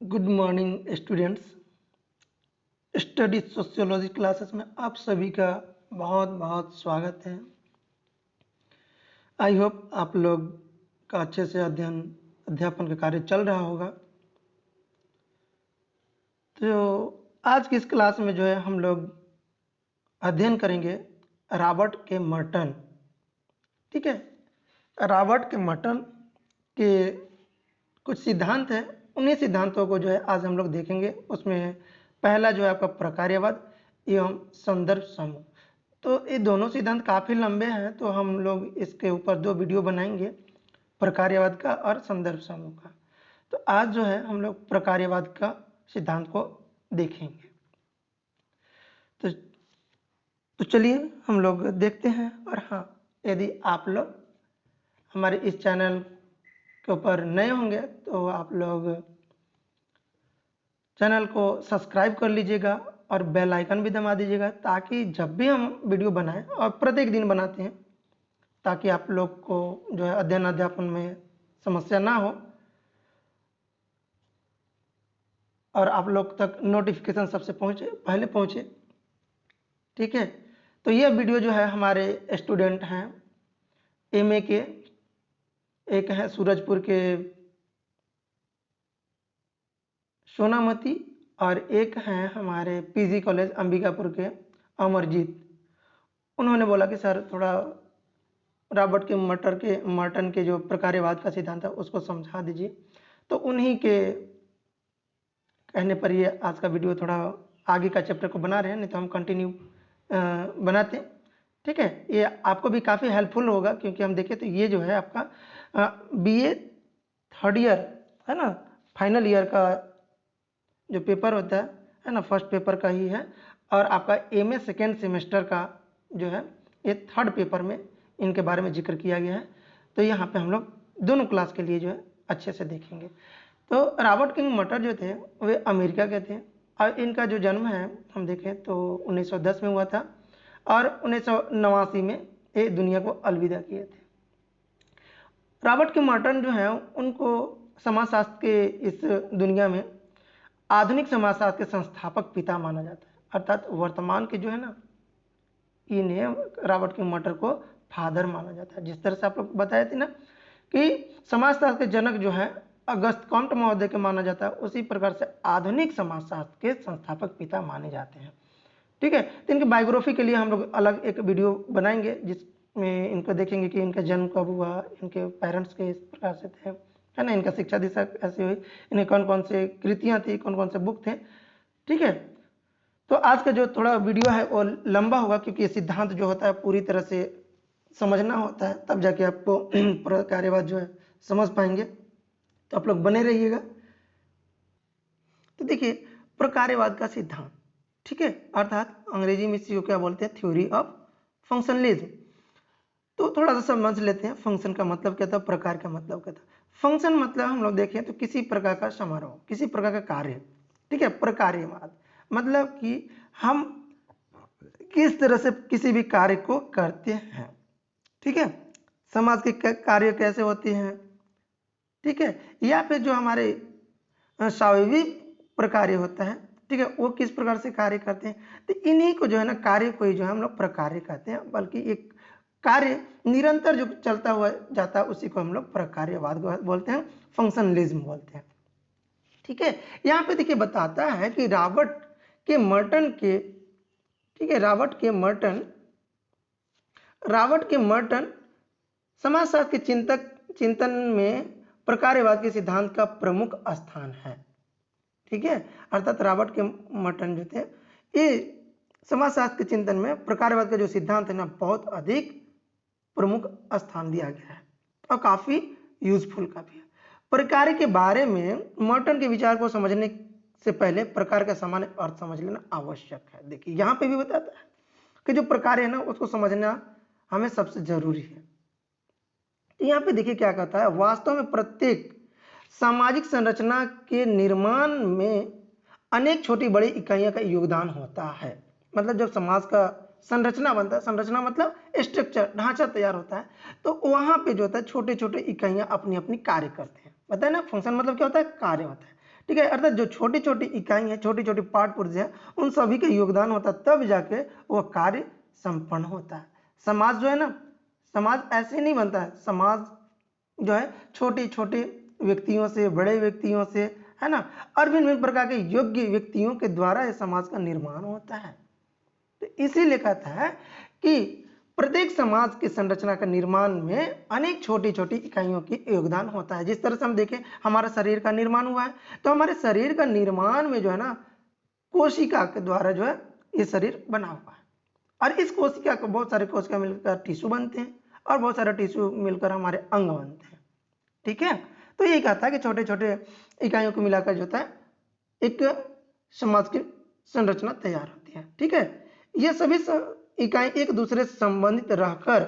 Good morning students. Study sociology classes में आप सभी का बहुत बहुत स्वागत है। आई होप आप लोग का अच्छे से अध्यापन का कार्य चल रहा होगा। तो आज की इस क्लास में जो है हम लोग अध्ययन करेंगे रॉबर्ट के मर्टन। ठीक है, रॉबर्ट के मर्टन के कुछ सिद्धांत हैं, उन्हीं सिद्धांतों को जो है आज हम लोग देखेंगे। उसमें पहला जो है आपका प्रकार्यवाद एवं संदर्भ समूह। तो ये दोनों सिद्धांत काफ़ी लंबे हैं, तो हम लोग इसके ऊपर 2 वीडियो बनाएंगे, प्रकार्यवाद का और संदर्भ समूह का। तो आज जो है हम लोग प्रकार्यवाद का सिद्धांत को देखेंगे। तो चलिए हम लोग देखते हैं। और हाँ, यदि आप लोग हमारे इस चैनल के ऊपर नए होंगे तो आप लोग चैनल को सब्सक्राइब कर लीजिएगा और बेल आइकन भी दबा दीजिएगा, ताकि जब भी हम वीडियो बनाएं, और प्रत्येक दिन बनाते हैं, ताकि आप लोग को जो है अध्ययन अध्यापन में समस्या ना हो और आप लोग तक नोटिफिकेशन सबसे पहले पहुंचे। ठीक है, तो यह वीडियो जो है हमारे स्टूडेंट हैं एमए के, एक है सूरजपुर के सोनामती और एक हैं हमारे पीजी कॉलेज अंबिकापुर के अमरजीत। उन्होंने बोला कि सर थोड़ा रॉबर्ट के मर्टन के जो प्रकार्यवाद का सिद्धांत है उसको समझा दीजिए। तो उन्हीं के कहने पर ये आज का वीडियो थोड़ा आगे का चैप्टर को बना रहे हैं, नहीं तो हम कंटिन्यू बनाते हैं। ठीक है, ये आपको भी काफ़ी हेल्पफुल होगा, क्योंकि हम देखें तो ये जो है आपका बीए थर्ड ईयर है ना, फाइनल ईयर का जो पेपर होता है ना, फर्स्ट पेपर का ही है। और आपका एमए सेकेंड सेमेस्टर का जो है ये थर्ड पेपर में इनके बारे में जिक्र किया गया है। तो यहाँ पे हम लोग दोनों क्लास के लिए जो है अच्छे से देखेंगे। तो रॉबर्ट किंग मर्टन जो थे वे अमेरिका के थे, और इनका जो जन्म है हम देखें तो 1910 में हुआ था, और 1989 में ये दुनिया को अलविदा किए थे। रॉबर्ट किंग मर्टन जो है उनको समाजशास्त्र के इस दुनिया में आधुनिक समाजशास्त्र के संस्थापक पिता माना जाता है। अर्थात वर्तमान के जो है ना, इन्हें रॉबर्ट किंग मर्टन को फादर माना जाता है। जिस तरह से आप लोग बताए थे ना कि समाजशास्त्र के जनक जो है अगस्त कॉम्ट महोदय के माना जाता है, उसी प्रकार से आधुनिक समाजशास्त्र के संस्थापक पिता माने जाते हैं। ठीक है, तो इनकी बायोग्राफी के लिए हम लोग अलग एक वीडियो बनाएंगे, जिसमें इनको देखेंगे कि इनका जन्म कब हुआ, इनके पेरेंट्स के इस प्रकार से थे, है ना, इनका शिक्षा दिशा ऐसी हुई, इन्हें कौन कौन से कृतियाँ थी, कौन कौन से बुक थे। ठीक है, तो आज का जो थोड़ा वीडियो है वो लंबा होगा, क्योंकि ये सिद्धांत जो होता है पूरी तरह से समझना होता है, तब जाके आपको प्रकार्यवाद जो है समझ पाएंगे। तो आप लोग बने रहिएगा। तो देखिए प्रकार्यवाद का सिद्धांत, ठीक है, अर्थात अंग्रेजी में इसी को क्या बोलते हैं, थ्योरी ऑफ फंक्शनलिज्म। तो थोड़ा सा समझ लेते हैं, फंक्शन का मतलब क्या था, प्रकार का मतलब क्या था। फंक्शन मतलब हम लोग देखें तो किसी प्रकार का समारोह, किसी प्रकार का कार्य। ठीक है, प्रकार्यवाद मतलब कि हम किस तरह से किसी भी कार्य को करते हैं। ठीक है, समाज के कार्य कैसे होते हैं, ठीक है, या फिर जो हमारे स्वाभाविक प्रकार्य होता है, ठीक है, वो किस प्रकार से कार्य करते हैं। तो इन्हीं को जो है ना, कार्य को ही जो है हम लोग प्रकार्य कहते हैं, बल्कि एक कार्य निरंतर जो चलता हुआ जाता है उसी को हम लोग प्रकार्यवाद बोलते हैं, फंक्शनलिज्म बोलते हैं। ठीक है, यहाँ पे देखिए बताता है कि रॉबर्ट के मर्टन के, ठीक है, रॉबर्ट के मर्टन समाजशास्त्र के चिंतन में प्रकार्यवाद के सिद्धांत का प्रमुख स्थान है। ठीक है, अर्थात रॉबर्ट के मर्टन जो थे, ये समाजशास्त्र के चिंतन में प्रकार्यवाद का जो सिद्धांत है ना, बहुत अधिक प्रमुख स्थान दिया गया है और काफी यूजफुल का भी है। प्रकार के बारे में मर्टन के विचार को समझने से पहले प्रकार का सामान्य अर्थ समझ लेना आवश्यक है। देखिए यहाँ पे भी बताता है कि जो प्रकार है ना उसको समझना हमें सबसे जरूरी है। यहाँ पे देखिए क्या कहता है, वास्तव में प्रत्येक सामाजिक संरचना के निर्माण में अनेक छोटी बड़ी इकाइयों का योगदान होता है। मतलब जब समाज का संरचना बनता है, संरचना मतलब स्ट्रक्चर, ढांचा तैयार होता है, तो वहां पे जो होता है छोटे छोटे इकाइयां अपनी अपनी कार्य करते हैं। बताए ना, फंक्शन मतलब क्या होता है, कार्य होता है। ठीक है। अर्थात जो छोटी छोटी इकाई है, छोटी छोटी पार्ट पुर्जे हैं, उन सभी का योगदान होता है, तब जाके वह कार्य संपन्न होता है। समाज जो है ना, समाज ऐसे नहीं बनता है। समाज जो है छोटे छोटे व्यक्तियों से, बड़े व्यक्तियों से, है ना, और भिन्न भिन्न प्रकार के योग्य व्यक्तियों के द्वारा इस समाज का निर्माण होता है। तो इसीलिए कहता है कि प्रत्येक समाज की संरचना का निर्माण में अनेक छोटी छोटी इकाइयों की योगदान होता है। जिस तरह से हम देखें हमारा शरीर का निर्माण हुआ है, तो हमारे शरीर का निर्माण में जो है ना, कोशिका के द्वारा जो है ये शरीर बना हुआ है, और इस कोशिका को बहुत सारे कोशिका मिलकर टिश्यू बनते हैं, और बहुत सारे टिश्यू मिलकर हमारे अंग बनते हैं। ठीक है। तो यही कहता है कि छोटे छोटे इकाइयों को मिलाकर जो होता है एक समाज की संरचना तैयार होती है। ठीक है। ये सभी इकाई एक दूसरे से संबंधित रहकर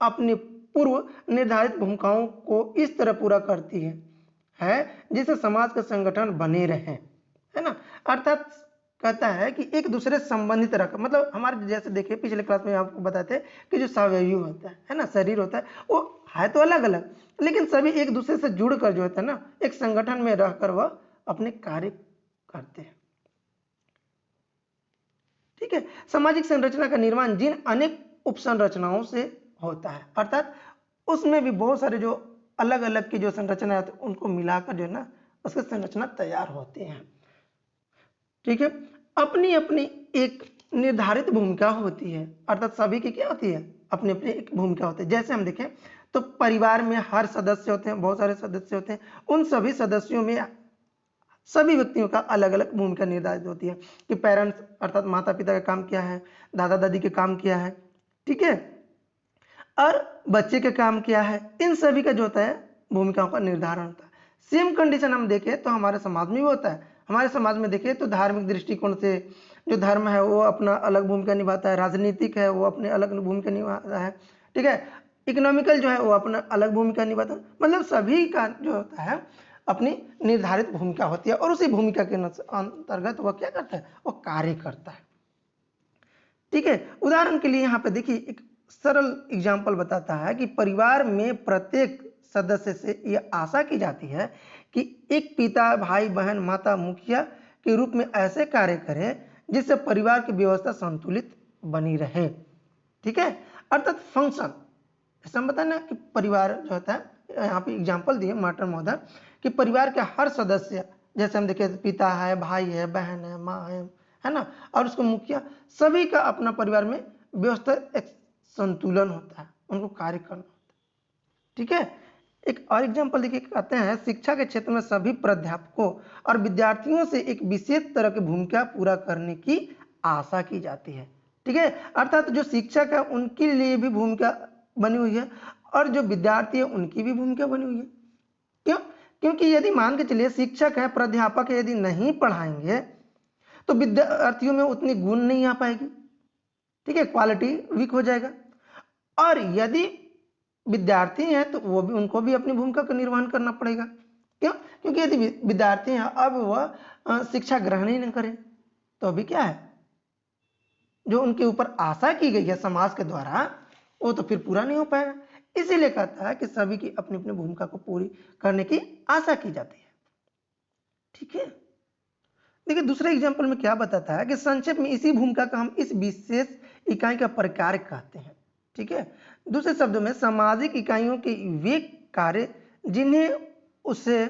अपनी पूर्व निर्धारित भूमिकाओं को इस तरह पूरा करती है जिससे समाज का संगठन बने रहे, है ना। अर्थात कहता है कि एक दूसरे से संबंधित रखकर, मतलब हमारे जैसे देखिए पिछले क्लास में आपको बताते कि जो सवयवी होता है ना, शरीर होता है, वो है तो अलग अलग, लेकिन सभी एक दूसरे से जुड़कर जो होता है ना, एक संगठन में रहकर वह अपने कार्य करते हैं। ठीक है। सामाजिक संरचना का निर्माण जिन अनेक उपसंरचनाओं से होता है, अर्थात उसमें भी बहुत सारे जो अलग अलग की जो संरचना है, उनको मिलाकर जो है ना उसकी संरचना तैयार होती है। ठीक है। अपनी अपनी एक निर्धारित भूमिका होती है, अर्थात सभी की क्या होती है, अपनी अपनी एक भूमिका होती है। जैसे हम देखें तो परिवार में हर सदस्य होते हैं, बहुत सारे सदस्य होते हैं, उन सभी सदस्यों में सभी व्यक्तियों का अलग अलग भूमिका निर्धारित होती है कि पेरेंट्स अर्थात माता पिता का काम क्या है, दादा दादी के काम क्या है, ठीक है, और बच्चे के काम क्या है, इन सभी का जो होता है भूमिकाओं का निर्धारण होता है। सेम कंडीशन हम देखें तो हमारे समाज में भी होता है। हमारे समाज में देखें तो धार्मिक दृष्टिकोण से जो धर्म है वो अपना अलग भूमिका निभाता है, राजनीतिक है वो अपने अलग भूमिका निभाता है, ठीक है, इकोनॉमिकल जो है वो अपना अलग भूमिका निभाता है। मतलब सभी का जो होता है अपनी निर्धारित भूमिका होती है, और उसी भूमिका के अंतर्गत वह क्या करता है, वो कार्य करता है। ठीक है। उदाहरण के लिए यहाँ पे देखिए एक सरल एग्जाम्पल बताता है कि परिवार में प्रत्येक सदस्य से यह आशा की जाती है कि एक पिता, भाई, बहन, माता, मुखिया के रूप में ऐसे कार्य करें जिससे परिवार की व्यवस्था संतुलित बनी रहे। ठीक है। अर्थात फंक्शन, ऐसा बताया ना कि परिवार जो होता है, यहाँ पे एग्जाम्पल दिए मास्टर महोदय कि परिवार के हर सदस्य, जैसे हम देखें पिता है, भाई है, बहन है, माँ है ना, और उसको मुखिया, सभी का अपना परिवार में व्यवस्था एक संतुलन होता है, उनको कार्य करना होता है। ठीक है। एक और एग्जाम्पल देखिए, कहते हैं शिक्षा के क्षेत्र में सभी प्राध्यापकों और विद्यार्थियों से एक विशेष तरह की भूमिका पूरा करने की आशा की जाती है। ठीक है। अर्थात जो शिक्षक है उनके लिए भी भूमिका बनी हुई है, और जो विद्यार्थी है उनकी भी भूमिका बनी हुई है। क्यों? क्योंकि यदि मान के चलिए शिक्षक है, प्राध्यापक यदि नहीं पढ़ाएंगे तो विद्यार्थियों में उतनी गुण नहीं आ पाएगी। ठीक है, क्वालिटी वीक हो जाएगा। और यदि विद्यार्थी हैं तो वो भी, उनको भी अपनी भूमिका का निर्वहन करना पड़ेगा। क्यों? क्योंकि यदि विद्यार्थी हैं अब वह शिक्षा ग्रहण ही नहीं करें तो अभी क्या है, जो उनके ऊपर आशा की गई है समाज के द्वारा वो तो फिर पूरा नहीं हो पाएगा। इसीलिए कहता है कि सभी की अपनी अपनी भूमिका को पूरी करने की आशा की जाती है। ठीक है। देखिए दूसरे एग्जाम्पल में क्या बताता है कि संक्षेप में इसी भूमिका का हम इस विशेष इकाई का प्रकार कहते हैं। ठीक है। दूसरे शब्दों में सामाजिक इकाइयों के वे कार्य जिन्हें उसे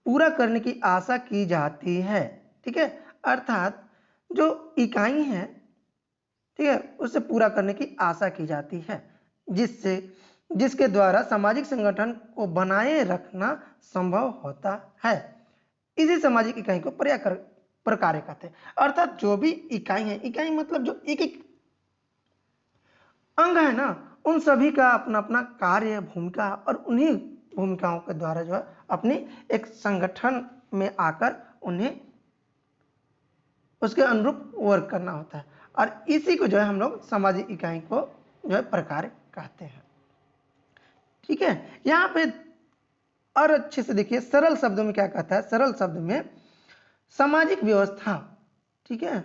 पूरा करने की आशा की जाती है। ठीक है। अर्थात जो इकाई है, ठीक है, उसे पूरा करने की आशा की जाती है, जिसके द्वारा सामाजिक संगठन को बनाए रखना संभव होता है। इसी सामाजिक इकाई को प्रकार्य कहते हैं। अर्थात जो भी इकाई है, इकाई मतलब जो एक एक अंग है ना, उन सभी का अपना अपना कार्य, भूमिका, और उन्हीं भूमिकाओं के द्वारा जो है अपनी एक संगठन में आकर उन्हें उसके अनुरूप वर्क करना होता है, और इसी को जो है हम लोग सामाजिक इकाई को जो है प्रकार कहते हैं। ठीक है। यहाँ पे और अच्छे से देखिए सरल शब्दों में क्या कहता है, सरल शब्द में सामाजिक व्यवस्था, ठीक है,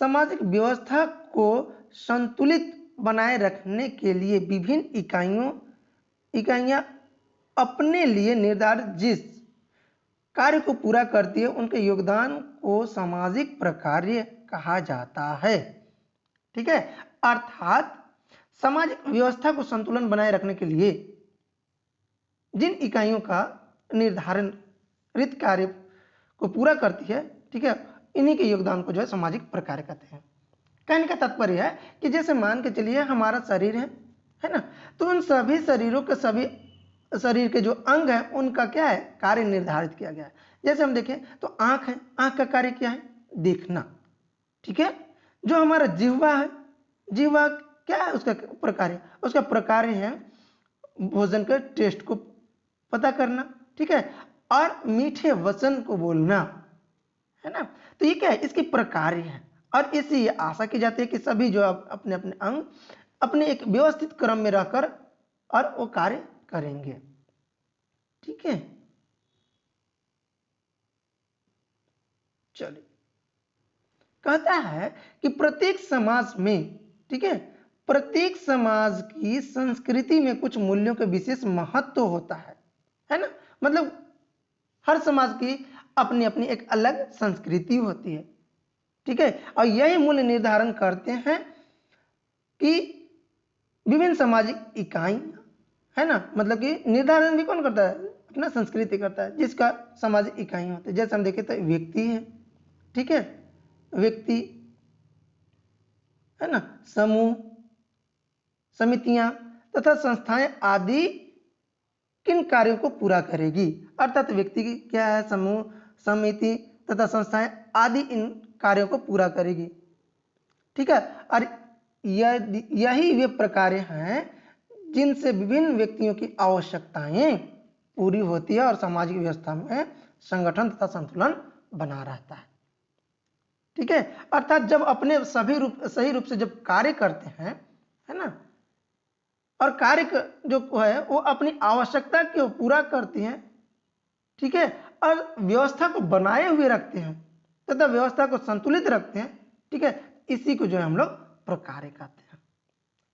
सामाजिक व्यवस्था को संतुलित बनाए रखने के लिए विभिन्न इकाइयां अपने लिए निर्धारित जिस कार्य को पूरा करती है उनके योगदान को सामाजिक प्रकार्य कहा जाता है। ठीक है, अर्थात सामाजिक व्यवस्था को संतुलन बनाए रखने के लिए जिन इकाइयों का निर्धारित कार्य को पूरा करती है, ठीक है, इन्हीं के योगदान को जो है सामाजिक प्रकार्य कहते हैं। कहने का तात्पर्य है कि जैसे मान के चलिए हमारा शरीर है ना, तो उन सभी शरीरों के सभी शरीर के जो अंग हैं उनका क्या है, कार्य निर्धारित किया गया है। जैसे हम देखें तो आंख है, आंख का कार्य क्या है, देखना। ठीक है, जो हमारा जिह्वा है, जिह्वा क्या है उसका प्रकार्य, उसका प्रकार्य है भोजन के टेस्ट को पता करना। ठीक है, और मीठे वचन को बोलना, है ना। तो ये क्या है, इसकी प्रकार्य है। और इससे ये आशा की जाती है कि सभी जो अपने अपने अंग अपने एक व्यवस्थित क्रम में रहकर और वो कार्य करेंगे। ठीक है, चलिए, कहता है कि प्रत्येक समाज में, ठीक है, प्रत्येक समाज की संस्कृति में कुछ मूल्यों के विशेष महत्व होता है ना। मतलब हर समाज की अपनी अपनी एक अलग संस्कृति होती है। ठीक है, और यही मूल्य निर्धारण करते हैं कि विभिन्न सामाजिक इकाई, है ना। मतलब कि निर्धारण भी कौन करता है, अपना संस्कृति करता है, जिसका सामाजिक इकाई होते हैं। जैसे हम देखें तो व्यक्ति है, ठीक है, व्यक्ति, है ना, समूह, समितियां तथा संस्थाएं आदि किन कार्यों को पूरा करेगी। अर्थात व्यक्ति की क्या है, समूह, समिति तथा संस्थाएं आदि इन कार्यों को पूरा करेगी। ठीक है, और यही वे प्रकार हैं जिनसे विभिन्न व्यक्तियों की आवश्यकताएं पूरी होती है और सामाजिक व्यवस्था में संगठन तथा संतुलन बना रहता है। ठीक है, अर्थात जब अपने सही रूप से जब कार्य करते हैं, है ना, और कार्य जो है वो अपनी आवश्यकता को पूरा करती हैं, ठीक है, और व्यवस्था को बनाए हुए रखते हैं तथा व्यवस्था को संतुलित रखते हैं। ठीक है, इसी को जो है हम लोग प्रकार्य कहते हैं।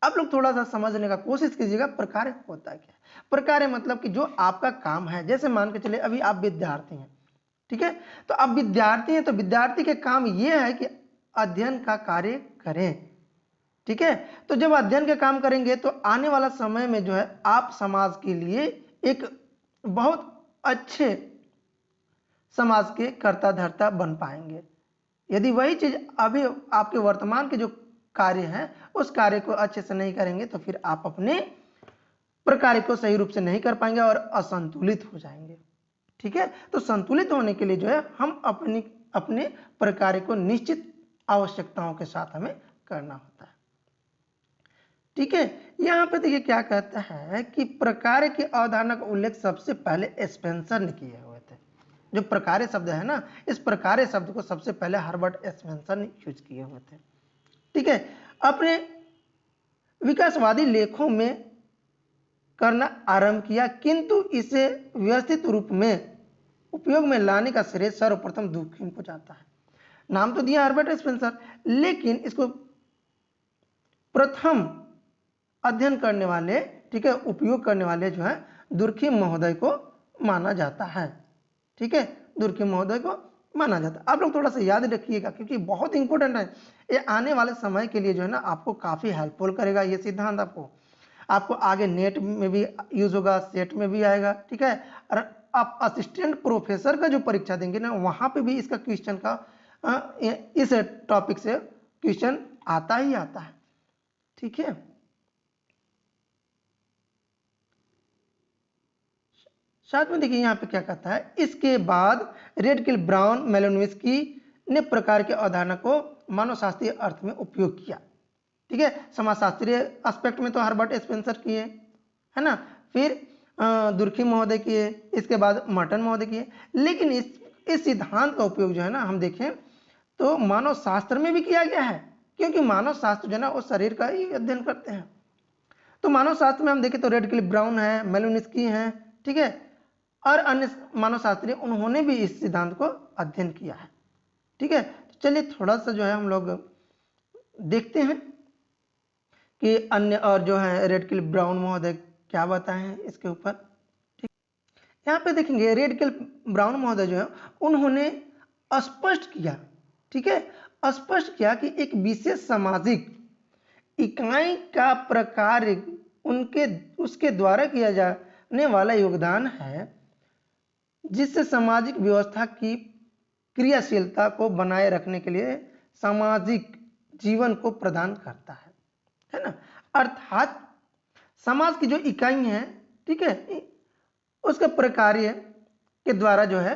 आप लोग थोड़ा सा समझने का कोशिश कीजिएगा, प्रकार्य होता है क्या। प्रकार्य मतलब कि जो आपका काम है, जैसे मान के चले अभी आप विद्यार्थी हैं, ठीक है, तो अब विद्यार्थी हैं तो विद्यार्थी के काम ये है कि अध्ययन का कार्य करें। ठीक है, तो जब अध्ययन के काम करेंगे तो आने वाला समय में जो है आप समाज के लिए एक बहुत अच्छे समाज के कर्ता धर्ता बन पाएंगे। यदि वही चीज अभी आपके वर्तमान के जो कार्य हैं उस कार्य को अच्छे से नहीं करेंगे तो फिर आप अपने प्रकार्य को सही रूप से नहीं कर पाएंगे और असंतुलित हो जाएंगे। ठीक है, तो संतुलित होने के लिए जो है हम अपने प्रकार्य को निश्चित आवश्यकताओं के साथ हमें करना होता है। ठीक है, यहां पे देखिए क्या कहता है कि प्रकार्य की अवधारणा का उल्लेख सबसे पहले स्पेंसर ने किए हुए थे। जो प्रकार्य शब्द है ना, इस प्रकार्य शब्द को सबसे पहले हर्बर्ट स्पेंसर ने यूज किए हुए थे। ठीक है, अपने विकासवादी लेखों में करना आरंभ किया, किंतु इसे व्यवस्थित रूप में उपयोग में लाने का श्रेय सर्वप्रथम दुर्खिम को जाता है। नाम तो दिया हर्बर्ट स्पेंसर, लेकिन इसको प्रथम अध्ययन करने वाले, ठीक है, उपयोग करने वाले जो है दुर्खिम महोदय को माना जाता है। ठीक है, दुर्खिम महोदय को माना जाता है। आप लोग थोड़ा सा याद रखिएगा क्योंकि बहुत इंपॉर्टेंट है ये, आने वाले समय के लिए जो है ना आपको काफी हेल्पफुल करेगा ये सिद्धांत। आपको आगे नेट में भी यूज होगा, सेट में भी आएगा। ठीक है, और आप असिस्टेंट प्रोफेसर का जो परीक्षा देंगे ना वहां पे भी इसका क्वेश्चन का इस टॉपिक से क्वेश्चन आता ही आता है। ठीक है, साथ में देखिए यहाँ पे क्या कहता है, इसके बाद रेडकिल, ब्राउन, मेलोनोव्स्की ने प्रकार की अवधारणा को मानवशास्त्रीय अर्थ में उपयोग किया। ठीक है, समाजशास्त्रीय एस्पेक्ट में तो हर्बर्ट स्पेंसर किए, है ना, फिर दुर्खिम महोदय किए, इसके बाद मर्टन महोदय किए। लेकिन इस सिद्धांत का उपयोग जो है ना हम देखें तो मानव शास्त्र में भी किया गया है, क्योंकि मानव शास्त्र जो है ना वो शरीर का ही अध्ययन करते हैं। तो मानव शास्त्र में हम देखें तो रेडकिल, ब्राउन है, मेलोनोव्स्की है, ठीक है, और अन्य मानव शास्त्री उन्होंने भी इस सिद्धांत को अध्ययन किया है। ठीक है, तो चलिए थोड़ा सा जो है हम लोग देखते हैं कि अन्य और जो है रेडकिल, ब्राउन महोदय क्या बताए हैं इसके ऊपर। यहाँ पे देखेंगे रेडिकल ब्राउन महोदय जो है उन्होंने स्पष्ट किया, ठीक है, स्पष्ट किया कि एक विशेष सामाजिक इकाई का प्रकार उनके उसके द्वारा किया जाने वाला योगदान है जिससे सामाजिक व्यवस्था की क्रियाशीलता को बनाए रखने के लिए सामाजिक जीवन को प्रदान करता है ना। अर्थात समाज की जो इकाई है, ठीक है, उसके प्रकार्य के द्वारा जो है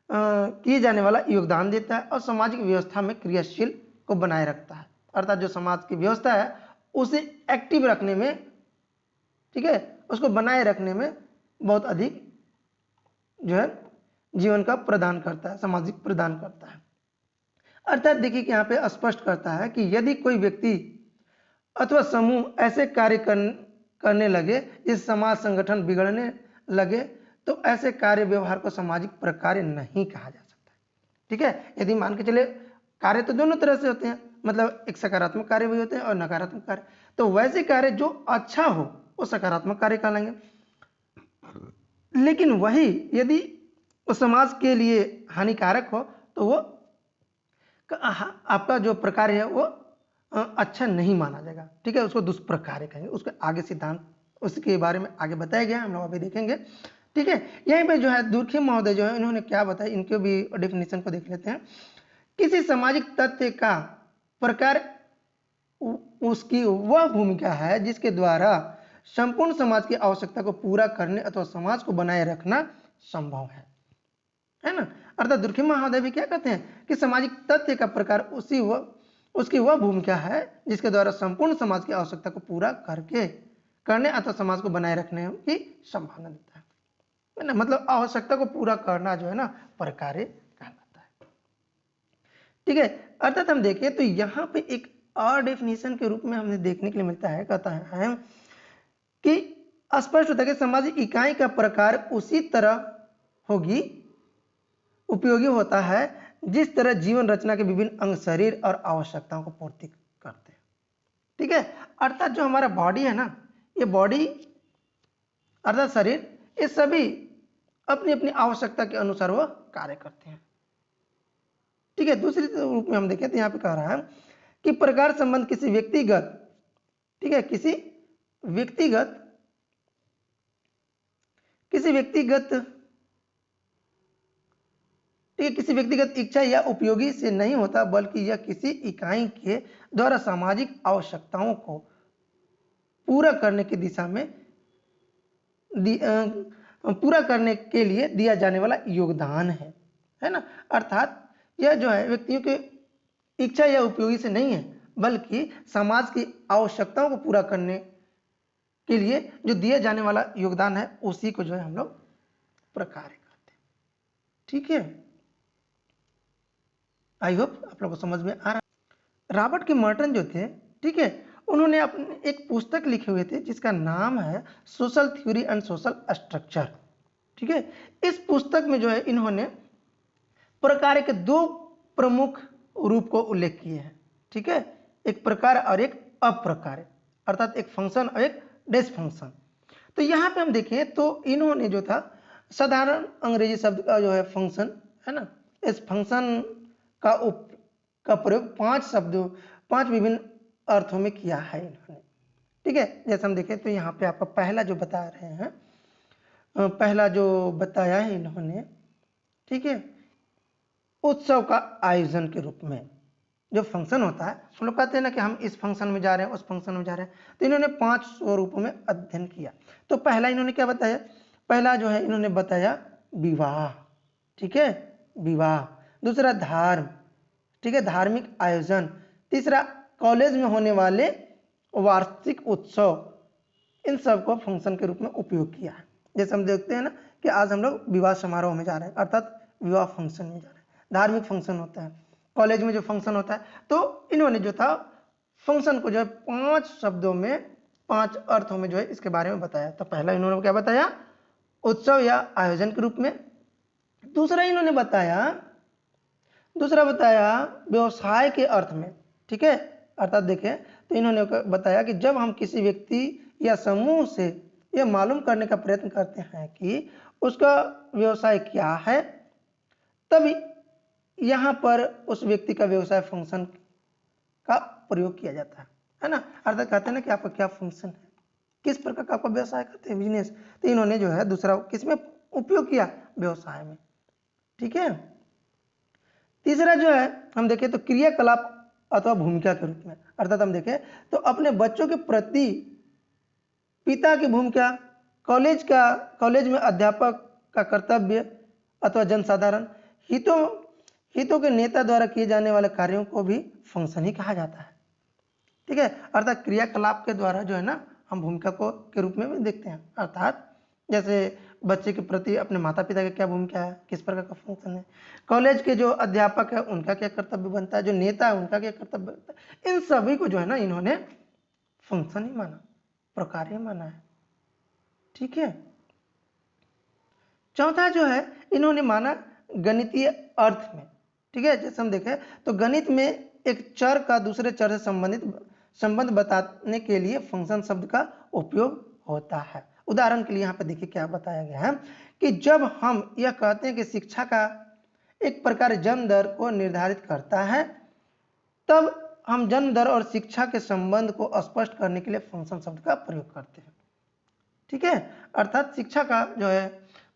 किए जाने वाला योगदान देता है और सामाजिक व्यवस्था में क्रियाशील को बनाए रखता है। अर्थात जो समाज की व्यवस्था है उसे एक्टिव रखने में, ठीक है, उसको बनाए रखने में बहुत अधिक जो है जीवन का प्रदान करता है, सामाजिक प्रदान करता है। अर्थात देखिए कि यहाँ पे स्पष्ट करता है कि यदि कोई व्यक्ति अथवा समूह ऐसे कार्य करने लगे जिस समाज संगठन बिगड़ने लगे तो ऐसे कार्य व्यवहार को सामाजिक प्रकार्य नहीं कहा जा सकता, ठीक है। यदि मान के चले कार्य तो दोनों तरह से होते हैं, मतलब एक सकारात्मक कार्य भी होते हैं और नकारात्मक कार्य, तो वैसे कार्य जो अच्छा हो वो सकारात्मक कार्य कहलाएंगे, लेकिन वही यदि उस समाज के लिए हानिकारक हो तो वो आपका जो प्रकार है वो अच्छा नहीं माना जाएगा, ठीक है, उसको दुष्प्रकार्य कहेंगे। उसके आगे सिद्धांत उसके बारे में आगे बताया गया, हम लोग अभी देखेंगे, ठीक है। यहीं पे जो है दुर्खिम महोदय जो है इन्होंने क्या बताया, इनके भी डेफिनेशन को देख लेते हैं। किसी सामाजिक तथ्य का प्रकार उसकी वह भूमिका है जिसके द्वारा संपूर्ण समाज की आवश्यकता को पूरा करने अथवा समाज को बनाए रखना संभव है ना। अर्थात दुर्खिम महोदय भी क्या कहते हैं कि सामाजिक तथ्य का प्रकार उसकी वह भूमिका है जिसके द्वारा संपूर्ण समाज की आवश्यकता को पूरा करने अथवा समाज को बनाए रखने की संभावना देता है ना। मतलब आवश्यकता को पूरा करना जो है ना प्रकार्य कहलाता है, ठीक है। अर्थात हम देखें तो यहाँ पे एक और डेफिनेशन के रूप में हमें देखने के लिए मिलता है, कहता है कि स्पष्ट होता है कि सामाजिक इकाई का प्रकार उसी तरह होगी उपयोगी होता है जिस तरह जीवन रचना के विभिन्न अंग शरीर और आवश्यकताओं को पूर्ति करते हैं, ठीक है। अर्थात जो हमारा बॉडी है ना, ये बॉडी अर्थात शरीर, ये सभी अपनी अपनी आवश्यकता के अनुसार वो कार्य करते हैं, ठीक है। दूसरी रूप में हम देखें तो यहाँ पे कह रहा है कि प्रकार संबंध किसी व्यक्तिगत, ठीक है, किसी व्यक्तिगत इच्छा या उपयोगी से नहीं होता, बल्कि यह किसी इकाई के द्वारा सामाजिक आवश्यकताओं को पूरा करने की दिशा में पूरा करने के लिए दिया जाने वाला योगदान है ना। अर्थात यह जो है व्यक्तियों की इच्छा या उपयोगी से नहीं है, बल्कि समाज की आवश्यकताओं को पूरा करने के लिए जो दिया जाने वाला योगदान है उसी को जो है हम लोग प्रकार्य कहते हैं, ठीक है। आई होप आप लोगों को समझ में आ रहा। रॉबर्ट के मर्टन जो थे, ठीक है, उन्होंने अपने एक पुस्तक लिखे हुए थे जिसका नाम है social theory and social structure, ठीक है। इस पुस्तक में जो है इन्होंने प्रकार के दो प्रमुख रूप को उल्लेख किए हैं, ठीक है, एक प्रकार और एक अप्रकार, अर्थात एक फंक्शन और एक डिसफंक्शन। तो यहाँ पे हम देखें तो इन्होंने जो था साधारण अंग्रेजी शब्द का जो है फंक्शन है ना, इस फंक्शन का प्रयोग पांच विभिन्न अर्थों में किया है इन्होंने, ठीक है। जैसे हम देखें तो यहाँ पे आपका पहला जो बता रहे हैं, पहला जो बताया है इन्होंने, ठीक है, उत्सव का आयोजन के रूप में जो फंक्शन होता है, हम लोग कहते हैं ना कि हम इस फंक्शन में जा रहे हैं उस फंक्शन में जा रहे हैं, तो इन्होंने 5 स्वरूपों में अध्ययन किया। तो पहला इन्होंने क्या बताया, पहला जो है इन्होंने बताया विवाह, ठीक है, विवाह। दूसरा धर्म, ठीक है, धार्मिक आयोजन। तीसरा कॉलेज में होने वाले वार्षिक उत्सव, इन सब को फंक्शन के रूप में उपयोग किया है। जैसे हम देखते हैं ना कि आज हम लोग विवाह समारोह में जा रहे हैं, अर्थात विवाह फंक्शन में जा रहे हैं, धार्मिक फंक्शन होता है, कॉलेज में जो फंक्शन होता है। तो इन्होंने जो था फंक्शन को जो है 5 शब्दों में 5 अर्थों में जो है इसके बारे में बताया। तो पहला इन्होंने क्या बताया, उत्सव या आयोजन के रूप में। दूसरा इन्होंने बताया व्यवसाय के अर्थ में, ठीक है, अर्थात देखें तो इन्होंने बताया कि जब हम किसी व्यक्ति या समूह से यह मालूम करने का प्रयत्न करते हैं कि उसका व्यवसाय क्या है, तभी यहाँ पर उस व्यक्ति का व्यवसाय फंक्शन का प्रयोग किया जाता है ना। अर्थात कहते हैं ना कि आपका क्या फंक्शन है, किस प्रकार का आपका व्यवसाय करते हैं, बिजनेस। तो इन्होंने जो है दूसरा किसमें उपयोग किया, व्यवसाय में। ठीक है। तीसरा जो है हम देखें तो क्रियाकलाप अथवा भूमिका के रूप में, अर्थात हम देखें तो अपने बच्चों के प्रति पिता की भूमिका, कॉलेज में अध्यापक का कर्तव्य अथवा जनसाधारण हितों के नेता द्वारा किए जाने वाले कार्यों को भी फंक्शन ही कहा जाता है। ठीक है। अर्थात क्रियाकलाप के द्वारा जो है ना हम भूमिका को के रूप में भी देखते हैं। अर्थात जैसे बच्चे के प्रति अपने माता पिता की क्या भूमिका है, किस प्रकार का फंक्शन है, कॉलेज के जो अध्यापक है उनका क्या कर्तव्य बनता है, जो नेता है उनका क्या कर्तव्य बनता है, इन सभी को जो है ना इन्होंने फंक्शन ही माना, प्रकार ही माना है। ठीक है। चौथा जो है इन्होंने माना गणितीय अर्थ में। ठीक है। जैसे हम देखें तो गणित में एक चर का दूसरे चर से संबंध बताने के लिए फंक्शन शब्द का उपयोग होता है। उदाहरण के लिए यहाँ पे देखिए क्या बताया गया है कि जब हम यह कहते हैं कि शिक्षा का एक प्रकार जन्म दर को निर्धारित करता है, तब हम जन्म दर और शिक्षा के संबंध को स्पष्ट करने के लिए फंक्शन शब्द का प्रयोग करते हैं। ठीक है। अर्थात शिक्षा का जो है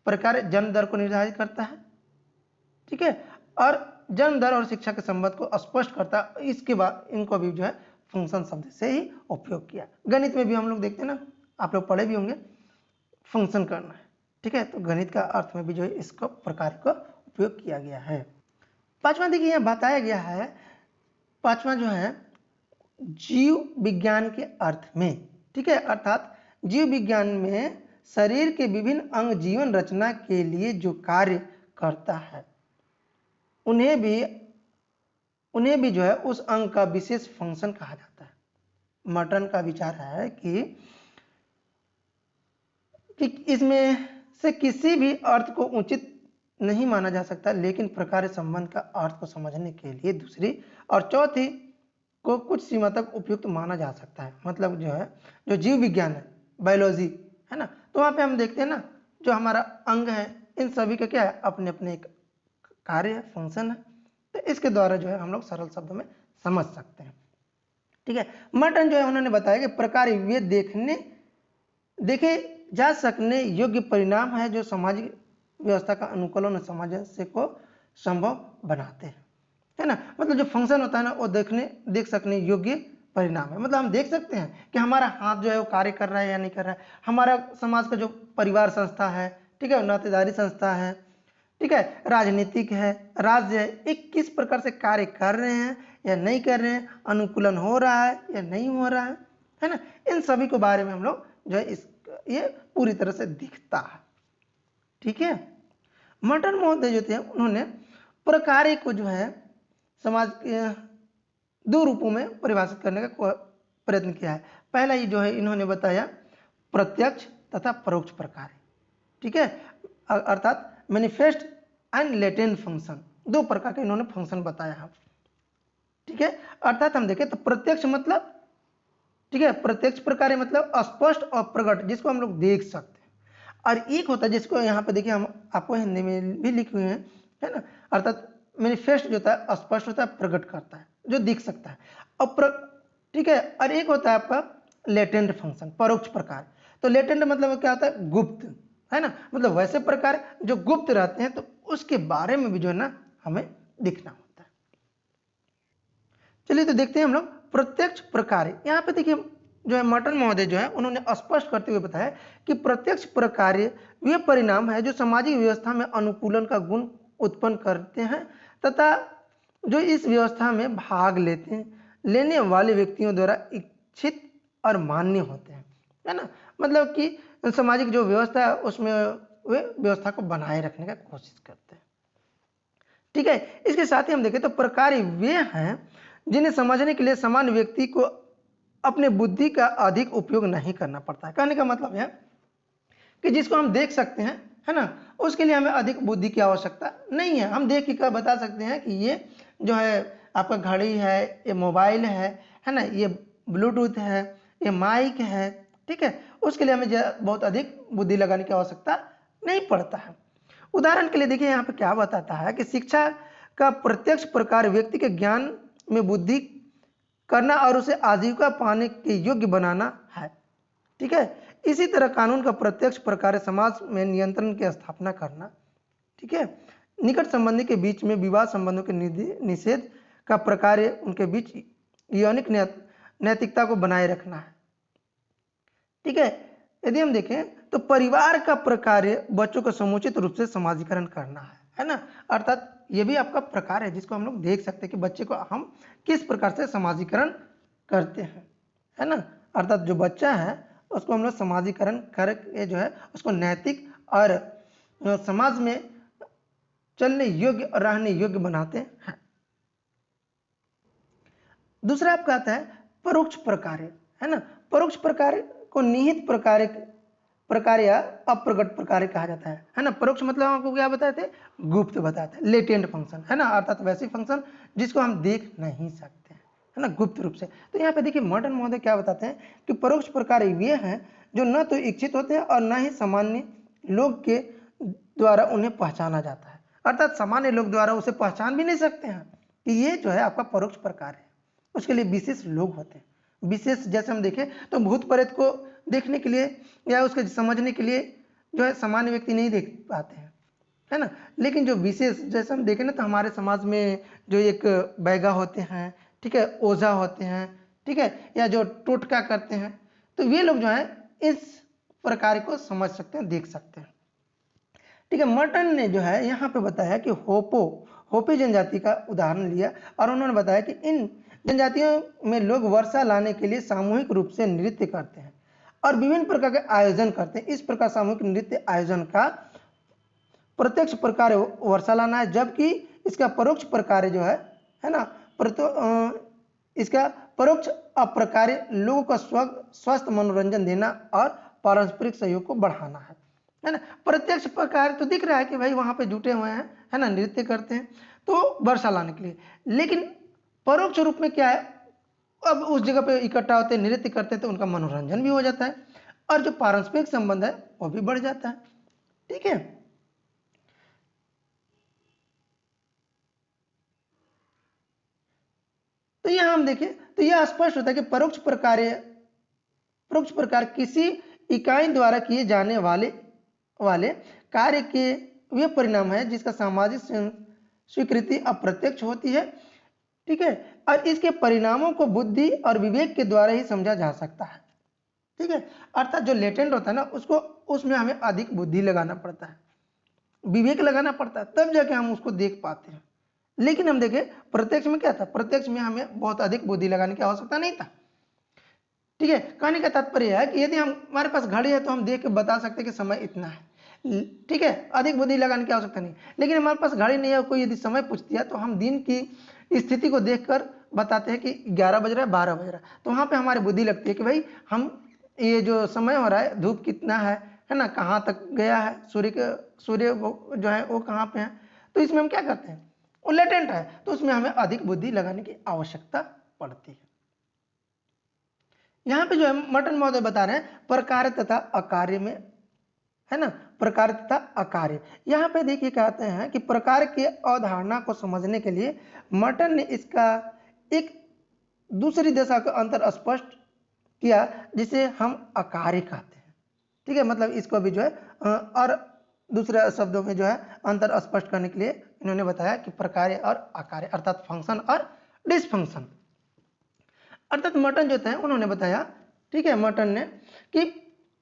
प्रकार जन्म दर को निर्धारित करता है। ठीक है। और जन्म दर और शिक्षा के संबंध को स्पष्ट करता है, इसके बाद इनको भी जो है फंक्शन शब्द से ही उपयोग किया। गणित में भी हम लोग देखते हैं ना, आप लोग पढ़े भी होंगे, फंक्शन करना है। ठीक है। तो गणित का अर्थ में भी जो है इसको प्रकार का उपयोग किया गया है। पांचवा देखिए यहाँ बताया गया है, पांचवा जो है जीव विज्ञान के अर्थ में। ठीक है। अर्थात जीव विज्ञान में शरीर के विभिन्न अंग जीवन रचना के लिए जो कार्य करता है उन्हें भी जो है उस अंग का विशेष फंक्शन कहा जाता है। मर्टन का विचार है कि इसमें से किसी भी अर्थ को उचित नहीं माना जा सकता, लेकिन प्रकार संबंध का अर्थ को समझने के लिए दूसरी और चौथी को कुछ सीमा तक उपयुक्त माना जा सकता है। मतलब जो है जो जीव विज्ञान है, बायोलॉजी है ना, तो वहाँ पे हम देखते हैं ना जो हमारा अंग है इन सभी का क्या है, अपने अपने एक कार्य है, फंक्शन है। तो इसके द्वारा जो है हम लोग सरल शब्दों में समझ सकते हैं। ठीक है। मर्टन जो है उन्होंने बताया कि प्रकार वे देखे जा सकने योग्य परिणाम है जो सामाजिक व्यवस्था का अनुकूलन और सामंजस्य को संभव बनाते हैं, है ना। मतलब जो फंक्शन होता है ना वो देख सकने योग्य परिणाम है। मतलब हम देख सकते हैं कि हमारा हाथ जो है वो कार्य कर रहा है या नहीं कर रहा है, हमारा समाज का जो परिवार संस्था है, ठीक है, नातेदारी संस्था है, ठीक है, राजनीतिक है, राज्य है, एक किस प्रकार से कार्य कर रहे हैं या नहीं कर रहे हैं, अनुकूलन हो रहा है या नहीं हो रहा है ना। इन सभी के बारे में हम लोग जो है ये पूरी तरह से दिखता है। ठीक है। मर्टन महोदय जो थे उन्होंने प्रकार को जो है समाज के दो रूपों में परिभाषित करने का प्रयत्न किया है। पहला ही जो है इन्होंने बताया प्रत्यक्ष तथा परोक्ष प्रकार। ठीक है। अर्थात मैनिफेस्ट एंड लेटेंट फंक्शन, दो प्रकार के इन्होंने फंक्शन बताया है। ठीक है। अर्थात हम देखें तो प्रत्यक्ष मतलब, ठीक है, प्रत्यक्ष प्रकार मतलब स्पष्ट और प्रकट, जिसको हम लोग देख सकते हैं। और एक होता है जिसको यहाँ पे देखिए हम आपको हिंदी में भी लिखे हुए हैं, है ना। अर्थात मैनिफेस्ट जो होता है स्पष्ट होता है, प्रकट करता है, जो दिख सकता है। ठीक है। और एक होता है आपका लेटेंट फंक्शन, परोक्ष प्रकार। तो लेटेंट मतलब क्या होता है, गुप्त, है ना। मतलब वैसे प्रकार जो गुप्त रहते हैं, तो उसके बारे में भी जो है ना हमें दिखना होता है। चलिए तो देखते हैं हम लोग प्रत्यक्ष प्रकार। यहाँ पे देखिए जो है मर्टन महोदय जो है उन्होंने स्पष्ट करते हुए बताया कि प्रत्यक्ष प्रकार वे परिणाम है जो सामाजिक व्यवस्था में अनुकूलन का गुण उत्पन्न करते हैं तथा जो इस व्यवस्था में भाग लेने वाले व्यक्तियों द्वारा इच्छित और मान्य होते हैं, है ना। मतलब कि सामाजिक जो व्यवस्था है उसमें वे व्यवस्था को बनाए रखने का कोशिश करते हैं। ठीक है। इसके साथ ही हम देखें तो प्रकार वे हैं जिन्हें समझने के लिए सामान्य व्यक्ति को अपने बुद्धि का अधिक उपयोग नहीं करना पड़ता है। कहने का मतलब है कि जिसको हम देख सकते हैं, है ना, उसके लिए हमें अधिक बुद्धि की आवश्यकता नहीं है। हम देख के बता सकते हैं कि ये जो है आपका घड़ी है, ये मोबाइल है ना, ये ब्लूटूथ है, ये माइक है। ठीक है। उसके लिए हमें बहुत अधिक बुद्धि लगाने की आवश्यकता नहीं पड़ता है। उदाहरण के लिए देखिए यहाँ पे क्या बताता है कि शिक्षा का प्रत्यक्ष प्रकार व्यक्ति के ज्ञान में बुद्धि करना और उसे आजीविका पाने के योग्य बनाना है। ठीक है, इसी तरह कानून का प्रत्यक्ष प्रकार समाज में नियंत्रण की स्थापना करना। ठीक है, निकट संबंधी के बीच में विवाह संबंधों के निषेध का प्रकार उनके बीच यौनिक नैतिकता को बनाए रखना है। ठीक है, यदि हम देखें तो परिवार का प्रकार बच्चों को समुचित रूप से समाजीकरण करना है ना। अर्थात ये भी आपका प्रकार है जिसको हम लोग देख सकते हैं कि बच्चे को हम किस प्रकार से समाजीकरण करते हैं, है ना। अर्थात जो बच्चा है उसको हम लोग समाजीकरण करके जो है उसको नैतिक और समाज में चलने योग्य और रहने योग्य बनाते हैं। दूसरा आपका आता है परोक्ष प्रकार, है ना। परोक्ष प्रकार को निहित प्रकार या अप्रगट प्रकार कहा जाता है ना। परोक्ष मतलब आपको क्या बताते हैं, गुप्त बताते हैं, लेटेंट फंक्शन, है ना। अर्थात वैसे फंक्शन जिसको हम देख नहीं सकते हैं, है ना, गुप्त रूप से। तो यहाँ पे देखिए मॉडर्न महोदय क्या बताते हैं कि परोक्ष प्रकार ये हैं जो न तो इच्छित होते हैं और न ही सामान्य लोग के द्वारा उन्हें पहचाना जाता है। अर्थात सामान्य लोग द्वारा उसे पहचान भी नहीं सकते हैं कि ये जो है आपका परोक्ष प्रकार है। उसके लिए विशेष लोग होते हैं, विशेष, जैसे हम देखें तो भूत प्रेत को देखने के लिए या उसके समझने के लिए जो है सामान्य व्यक्ति नहीं देख पाते हैं, है ना। लेकिन जो विशेष, जैसे हम देखें ना तो हमारे समाज में जो एक बैगा होते हैं, ठीक है, ओझा होते हैं, ठीक है, या जो टोटका करते हैं, तो ये लोग जो है इस प्रकार को समझ सकते हैं, देख सकते हैं। ठीक है, मर्टन ने जो है यहाँ पे बताया कि होपी जनजाति का उदाहरण लिया और उन्होंने बताया कि इन जनजातियों में लोग वर्षा लाने के लिए सामूहिक रूप से नृत्य करते हैं और विभिन्न प्रकार के आयोजन करते हैं। इस प्रकार सामूहिक नृत्य आयोजन का प्रत्यक्ष प्रकार वर्षा लाना है, जबकि इसका परोक्ष प्रकार जो है ना, इसका परोक्ष अप्रकार्य लोगों का स्वस्थ मनोरंजन देना और पारस्परिक सहयोग को बढ़ाना है ना। प्रत्यक्ष प्रकार तो दिख रहा है कि भाई वहां पे जुटे हुए हैं, है ना, नृत्य करते हैं तो वर्षा लाने के लिए, लेकिन परोक्ष रूप में क्या है, अब उस जगह पे इकट्ठा होते हैं, नृत्य करते हैं तो उनका मनोरंजन भी हो जाता है और जो पारस्परिक संबंध है वो भी बढ़ जाता है। ठीक है, तो यहां हम देखें तो यह स्पष्ट होता है कि परोक्ष प्रकार किसी इकाई द्वारा किए जाने वाले कार्य के वे परिणाम है जिसका सामाजिक स्वीकृति अप्रत्यक्ष होती है। ठीक है, और इसके परिणामों को बुद्धि और विवेक के द्वारा ही समझा जा सकता है। ठीक है, अर्थात जो लेटेंट होता है ना उसको, उसमें हमें अधिक बुद्धि लगाना पड़ता है, विवेक लगाना पड़ता है, तब जाके हम उसको देख पाते हैं। लेकिन हम देखें प्रत्यक्ष में क्या था, प्रत्यक्ष में हमें बहुत अधिक बुद्धि लगाने की आवश्यकता नहीं था। ठीक है, कहने का तात्पर्य है कि यदि हमारे पास घड़ी है तो हम देख के बता सकते हैं कि समय इतना है। ठीक है, अधिक बुद्धि लगाने की आवश्यकता नहीं। लेकिन हमारे पास घड़ी नहीं है, कोई यदि समय पूछ दिया तो हम दिन की स्थिति को देखकर बताते हैं कि 11 बज रहा है, 12 बज रहा है, तो वहां पे हमारी बुद्धि लगती है कि भाई हम ये जो समय हो रहा है, धूप कितना है ना, कहाँ तक गया है, सूर्य जो है वो कहाँ पे है, तो इसमें हम क्या करते हैं, वो लेटेंट है तो उसमें हमें अधिक बुद्धि लगाने की आवश्यकता पड़ती है। यहां पे जो है मर्टन महोदय बता रहे हैं प्रकार तथा अकार्य में, है ना, प्रकार तथा अकार्य। यहां पे देखिए कहते हैं कि प्रकार की अवधारणा को समझने के लिए मर्टन ने इसका एक दूसरी दशा का अंतर स्पष्ट किया जिसे हम अकार्य कहते हैं। ठीक है, मतलब इसको भी जो है और दूसरे शब्दों में जो है अंतर स्पष्ट करने के लिए इन्होंने बताया कि प्रकार और अकार्य अर्थात फंक्शन और डिसफंक्शन। अर्थात मर्टन जो थे उन्होंने बताया, ठीक है, मर्टन ने कि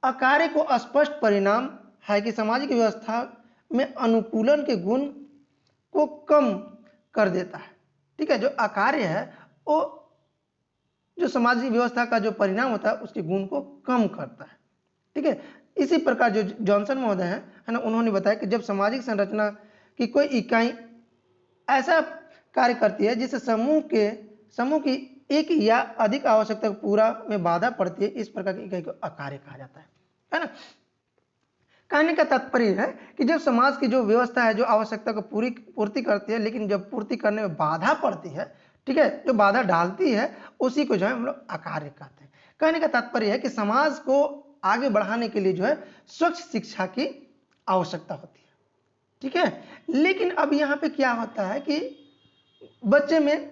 अकार्य को स्पष्ट परिणाम है कि सामाजिक व्यवस्था में अनुकूलन के गुण को कम कर देता है। ठीक है, जो अकार्य है वो जो सामाजिक व्यवस्था का जो परिणाम होता है उसके गुण को कम करता है। ठीक है, इसी प्रकार जो जॉनसन महोदय है ना, उन्होंने बताया कि जब सामाजिक संरचना की कोई इकाई ऐसा कार्य करती है जिससे समूह की एक या अधिक आवश्यकता पूरा में बाधा पड़ती है, इस प्रकार की इकाई को अकार्य कहा जाता है ना। कहने का तात्पर्य है कि जब समाज की जो व्यवस्था है जो आवश्यकता को पूर्ति करती है, लेकिन जब पूर्ति करने में बाधा पड़ती है, ठीक है, जो बाधा डालती है उसी को जो है हम लोग अकार्य कहते हैं। कहने का तात्पर्य है कि समाज को आगे बढ़ाने के लिए जो है स्वच्छ शिक्षा की आवश्यकता होती है। ठीक है, लेकिन अब यहाँ पे क्या होता है कि बच्चे में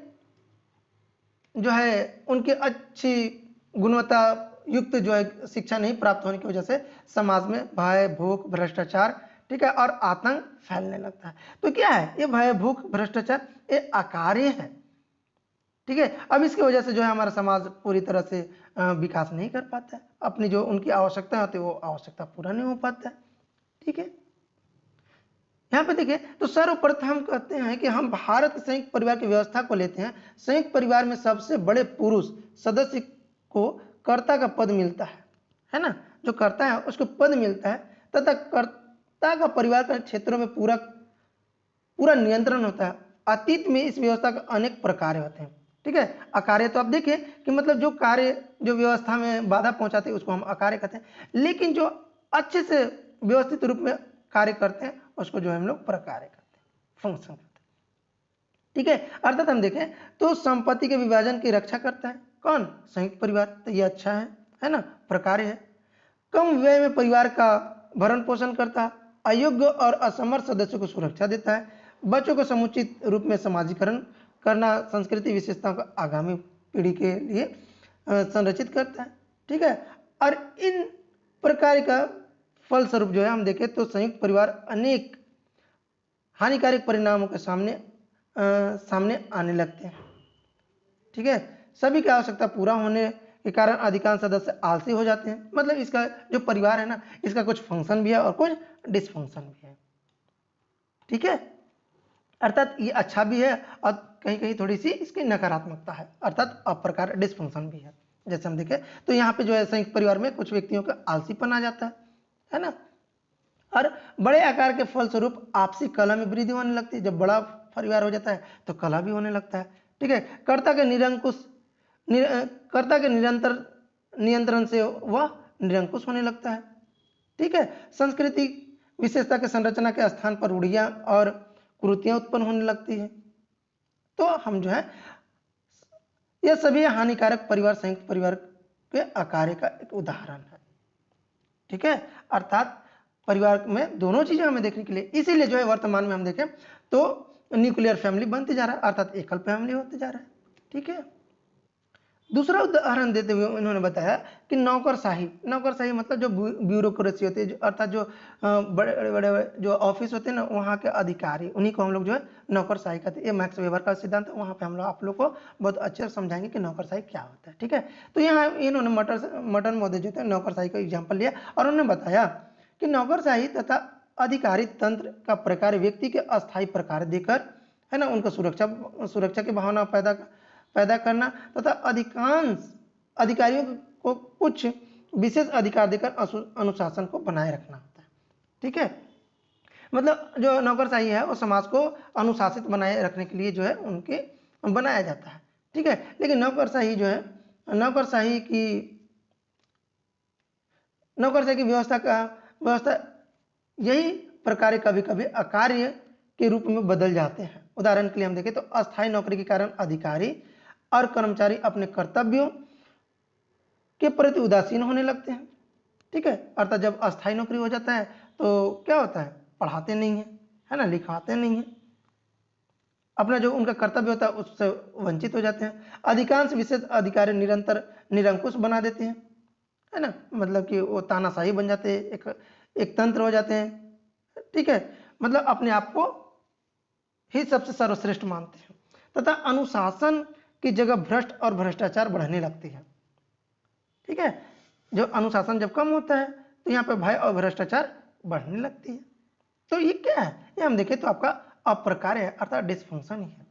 जो है उनकी अच्छी गुणवत्ता युक्त जो है शिक्षा नहीं प्राप्त होने की वजह से समाज में भय, भूख, भ्रष्टाचार, ठीक है, और आतंक फैलने लगता है। तो क्या है ये भय, भूख, भ्रष्टाचार, ये अकार्य है। ठीक है, अब इसकी वजह से जो है हमारा समाज पूरी तरह से विकास नहीं कर पाता है, अपनी जो उनकी आवश्यकता होती है वो आवश्यकता पूरा नहीं हो पाता है। ठीक है, यहाँ पे देखिए तो सर्वप्रथम कहते हैं कि हम भारत संयुक्त परिवार की व्यवस्था को लेते हैं। संयुक्त परिवार में सबसे बड़े पुरुष सदस्य को कर्ता का पद मिलता है ना, जो कर्ता है उसको पद मिलता है, तथा कर्ता का परिवार के क्षेत्रों में पूरा नियंत्रण होता है। अतीत में इस व्यवस्था का अनेक प्रकार होते हैं। ठीक है, अकार्य तो आप देखिए कि मतलब जो कार्य जो व्यवस्था में बाधा पहुंचाते हैं उसको हम अकार्य कहते हैं, लेकिन जो अच्छे से व्यवस्थित रूप में कार्य करते हैं उसको जो हम लोग प्रकार्य कहते हैं, फंक्शन कहते हैं। ठीक है, अर्थात हम देखें तो संपत्ति के विभाजन की रक्षा करता है कौन? संयुक्त परिवार। तो ये अच्छा है ना, प्रकार्य है। कम व्यय में परिवार का भरण पोषण करता है, अयोग्य और असमर्थ सदस्यों को सुरक्षा देता है, बच्चों को समुचित रूप में समाजीकरण करना, संस्कृति विशेषताओं को आगामी पीढ़ी के लिए संरक्षित करता है। ठीक है, और इन प्रकार का फलस्वरूप जो है हम देखें तो संयुक्त परिवार अनेक हानिकारक परिणामों के सामने आने लगते हैं। ठीक है, सभी की आवश्यकता पूरा होने के कारण अधिकांश सदस्य आलसी हो जाते हैं। मतलब इसका जो परिवार है ना, इसका कुछ फंक्शन भी है और कुछ डिसफंक्शन भी है। ठीक है, अर्थात ये अच्छा भी है और कहीं कहीं थोड़ी सी इसकी नकारात्मकता है, अर्थात अप्रकार डिसफंक्शन भी है। जैसे हम देखें तो यहाँ पे जो है संयुक्त परिवार में कुछ व्यक्तियों का आलसीपन आ जाता है ना, और बड़े आकार के फलस्वरूप आपसी कलह में वृद्धि होने लगती है। जब बड़ा परिवार हो जाता है तो कलह भी होने लगता है। ठीक है, कर्ता के निरंतर नियंत्रण से वह निरंकुश होने लगता है। ठीक है, संस्कृति विशेषता के संरचना के स्थान पर रूढ़ियां और कुरीतियां उत्पन्न होने लगती है। तो हम जो है यह सभी हानिकारक परिवार संयुक्त परिवार के अकार्य का एक उदाहरण है। ठीक है, अर्थात परिवार में दोनों चीजें हमें देखने के लिए, इसीलिए जो है वर्तमान में हम देखें तो न्यूक्लियर फैमिली बनते जा रहा है, अर्थात एकल फैमिली होते जा रहा है। ठीक है, दूसरा उदाहरण देते हुए उन्होंने बताया कि नौकरशाही मतलब जो ब्यूरोक्रेसी होती है, अर्थात जो बड़े बड़े जो ऑफिस होते हैं ना वहाँ के अधिकारी, उन्हीं को हम लोग जो है नौकरशाही कहते हैं। ये मैक्स वेबर का सिद्धांत है, वहाँ पे हम लोग आप लोग को बहुत अच्छे से समझाएंगे कि नौकरशाही क्या होता है। ठीक है, तो यहाँ इन्होंने मटन महोदय जो थे नौकरशाही का एग्जाम्पल लिया और उन्होंने बताया कि नौकरशाही तथा अधिकारी तंत्र का प्रकार व्यक्ति के अस्थायी प्रकार देकर, है ना, उनको सुरक्षा की भावना पैदा करना तथा अधिकांश अधिकारियों को कुछ विशेष अधिकार देकर अनुशासन को बनाए रखना होता है। ठीक है, मतलब जो नौकरशाही है वो समाज को अनुशासित बनाए रखने के लिए जो है उनके बनाया जाता है। ठीक है, लेकिन नौकरशाही जो है नौकरशाही की व्यवस्था यही प्रकार कभी कभी अकार्य के रूप में बदल जाते हैं। उदाहरण के लिए हम देखें तो अस्थायी नौकरी के कारण अधिकारी और कर्मचारी अपने कर्तव्यों के प्रति उदासीन होने लगते हैं। ठीक है, अर्थात जब अस्थायी नौकरी हो जाता है तो क्या होता है, पढ़ाते नहीं है ना, लिखाते नहीं है, अपना जो उनका कर्तव्य होता है उससे वंचित हो जाते हैं। अधिकांश विशेष अधिकारी निरंतर निरंकुश बना देते हैं, है ना, मतलब कि वो तानाशाही बन जाते हैं, एक तंत्र हो जाते हैं। ठीक है, मतलब अपने आप को ही सबसे सर्वश्रेष्ठ मानते हैं तथा अनुशासन की जगह भ्रष्ट और भ्रष्टाचार बढ़ने लगती है। ठीक है, जो अनुशासन जब कम होता है तो यहाँ पे भय और भ्रष्टाचार बढ़ने लगती है। तो ये क्या है, ये हम देखें तो आपका अप्रकार है, अर्थात डिसफंक्शन ही है।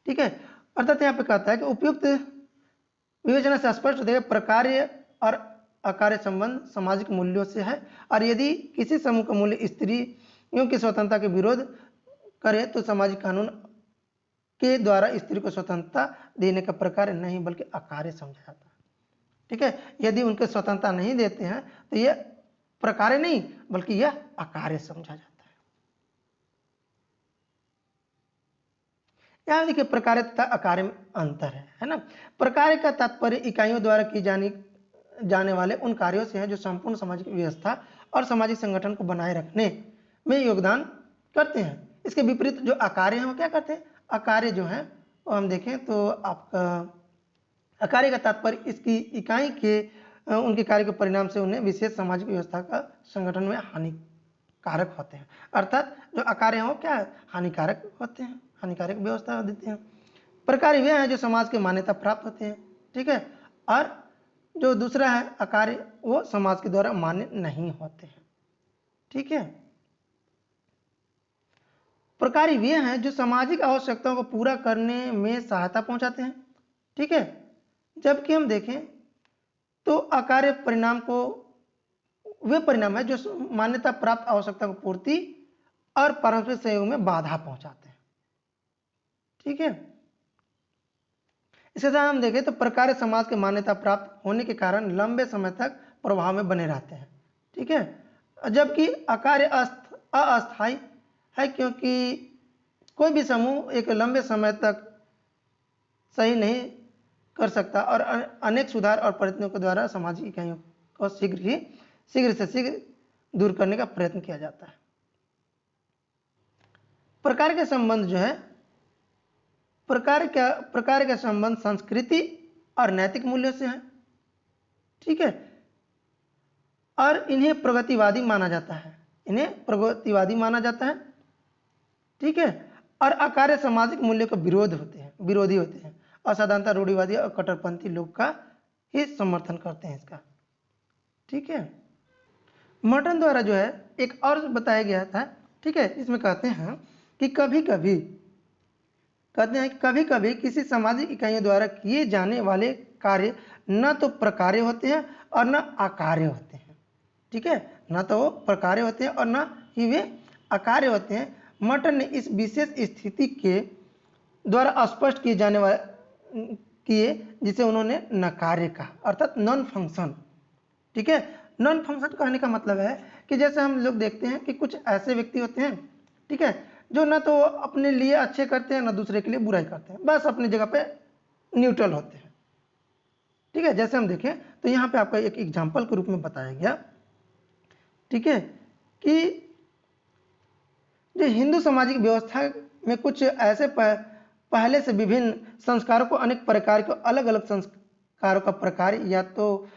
ठीक है, अर्थात यहाँ पे कहता है कि उपयुक्त विवेचना से स्पष्ट होता है प्रकार्य और अकार्य संबंध सामाजिक मूल्यों से है, और यदि किसी समूह का मूल्य स्त्रियों की स्वतंत्रता के विरोध करे तो सामाजिक कानून के द्वारा स्त्री को स्वतंत्रता देने का प्रकार नहीं बल्कि अकार्य समझा जाता है। ठीक है, यदि उनके स्वतंत्रता नहीं देते हैं तो यह प्रकार्य नहीं बल्कि यह अकार्य समझा जाता है। यहाँ देखिए प्रकार्य तथा अकार्य में अंतर है ना। प्रकार्य का तात्पर्य इकाइयों द्वारा की जाने वाले उन कार्यों से है जो संपूर्ण सामाजिक व्यवस्था और सामाजिक संगठन को बनाए रखने में योगदान करते हैं। इसके विपरीत जो अकार्य हैं वो क्या करते हैं? अकार्य जो हैं वो हम देखें तो आपका अकार्य का तात्पर्य इसकी इकाई के उनके कार्य के परिणाम से उन्हें विशेष सामाजिक व्यवस्था का संगठन में हानिकारक होते हैं। अर्थात जो अकार्य हैं वो क्या है? हानिकारक होते हैं, हानिकारक व्यवस्था देते हैं। प्रकार्य वे हैं जो समाज के मान्यता प्राप्त होते हैं, ठीक है, और जो दूसरा है अकार्य वो समाज के द्वारा मान्य नहीं होते हैं, ठीक है। प्रकार्य वे हैं जो सामाजिक आवश्यकताओं को पूरा करने में सहायता पहुंचाते हैं, ठीक है। जबकि हम देखें तो अकार्य परिणाम को वे परिणाम है जो मान्यता प्राप्त आवश्यकता की पूर्ति और पारस्परिक सहयोग में बाधा पहुंचाते हैं, ठीक है। इसके साथ हम देखें तो प्रकार्य समाज के मान्यता प्राप्त होने के कारण लंबे समय तक प्रभाव में बने रहते हैं, ठीक है। जबकि अकार्य अस्थायी है, क्योंकि कोई भी समूह एक लंबे समय तक सही नहीं कर सकता और अनेक सुधार और प्रयत्नों के द्वारा सामाजिक इकाइयों को शीघ्र से शीघ्र दूर करने का प्रयत्न किया जाता है। प्रकार के संबंध जो है प्रकार का संबंध संस्कृति और नैतिक मूल्यों से है, ठीक है, और इन्हें प्रगतिवादी माना जाता है, ठीक है। और अकार्य सामाजिक मूल्यों का विरोधी होते हैं और साधारणतः रूढ़िवादी और कट्टरपंथी लोग का ही समर्थन करते हैं इसका, ठीक है। मर्टन द्वारा जो है एक और बताया गया था, ठीक है। इसमें कहते हैं कि कभी कभी किसी सामाजिक इकाइयों द्वारा किए जाने वाले कार्य न तो प्रकार्य होते हैं और न अकार्य होते हैं, ठीक है। न तो वो प्रकार्य होते हैं और न ही वे अकार्य होते हैं। मर्टन ने इस विशेष स्थिति के द्वारा स्पष्ट किए जिसे उन्होंने नकार्य कहा, अर्थात नॉन फंक्शन, ठीक है। नॉन फंक्शन कहने का मतलब है कि जैसे हम लोग देखते हैं कि कुछ ऐसे व्यक्ति होते हैं, ठीक है, जो ना तो अपने लिए अच्छे करते हैं ना दूसरे के लिए बुराई करते हैं, बस अपनी जगह पे न्यूट्रल होते हैं, ठीक है। जैसे हम देखें तो यहाँ पे आपका एक एग्जाम्पल के रूप में बताया गया, ठीक है, कि जो हिंदू सामाजिक व्यवस्था में कुछ ऐसे पहले से विभिन्न संस्कारों को अनेक प्रकार के अलग अलग संस्कारों का प्रकार या तो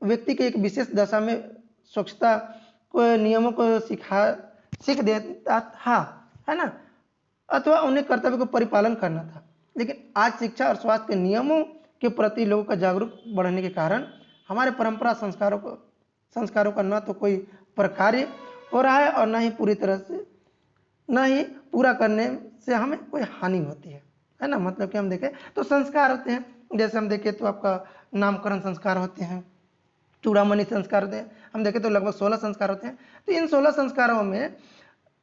व्यक्ति के एक विशेष दशा में स्वच्छता को नियमों को सीख देता था, है ना, अथवा उन्हें कर्तव्य को परिपालन करना था। लेकिन आज शिक्षा और स्वास्थ्य के नियमों के प्रति लोगों का जागरूक बढ़ने के कारण हमारे परंपरा संस्कारों का न तो कोई प्रकार्य हो रहा है और न ही पूरा करने से हमें कोई हानि होती है ना। मतलब कि हम देखें तो संस्कार होते हैं, जैसे हम देखें तो आपका नामकरण संस्कार होते हैं, चूड़ामणि संस्कार होते हैं, हम देखें तो लगभग 16 संस्कार होते हैं। तो इन 16 संस्कारों में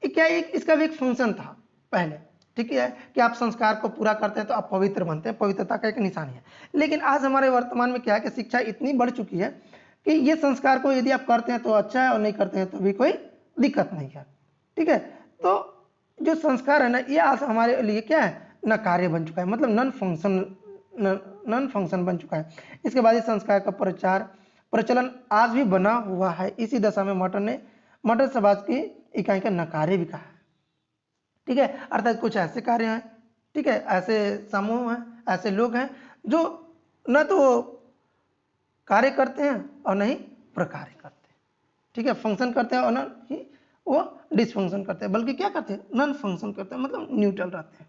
क्या इसका भी एक फंक्शन था पहले, ठीक है, कि आप संस्कार को पूरा करते हैं तो आप पवित्र बनते हैं, पवित्रता का एक निशानी है। लेकिन आज हमारे वर्तमान में क्या है कि शिक्षा इतनी बढ़ चुकी है कि ये संस्कार को यदि आप करते हैं तो अच्छा है और नहीं करते हैं तो भी कोई दिक्कत नहीं है, ठीक है। तो जो संस्कार है ना, ये आज हमारे लिए क्या है, न कार्य बन चुका है, मतलब नॉन फंक्शन बन चुका है। इसके बाद इस संस्कार का प्रचलन आज भी बना हुआ है। इसी दशा में मर्टन समाज की इकाई का नकार्य भी कहा है, ठीक है। अर्थात कुछ ऐसे कार्य हैं, ठीक है, ऐसे समूह हैं, ऐसे लोग हैं जो न तो कार्य करते हैं और न ही प्रकार्य करते हैं, ठीक है, फंक्शन करते हैं और न ही वो डिसफंक्शन करते हैं, बल्कि क्या करते हैं, नॉन फंक्शन करते हैं, मतलब न्यूट्रल रहते हैं,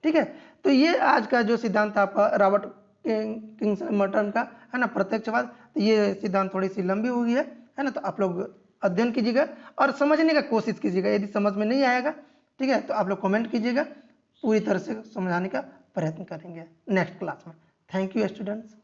ठीक है। तो ये आज का जो सिद्धांत था आपका रॉबर्ट किंग्सले मर्टन का, है ना, प्रत्यक्षवाद। तो ये सिद्धांत थोड़ी सी लंबी हुई है ना, तो आप लोग अध्ययन कीजिएगा और समझने का कोशिश कीजिएगा। यदि समझ में नहीं आएगा, ठीक है, तो आप लोग कमेंट कीजिएगा, पूरी तरह से समझाने का प्रयत्न करेंगे नेक्स्ट क्लास में। Thank you students.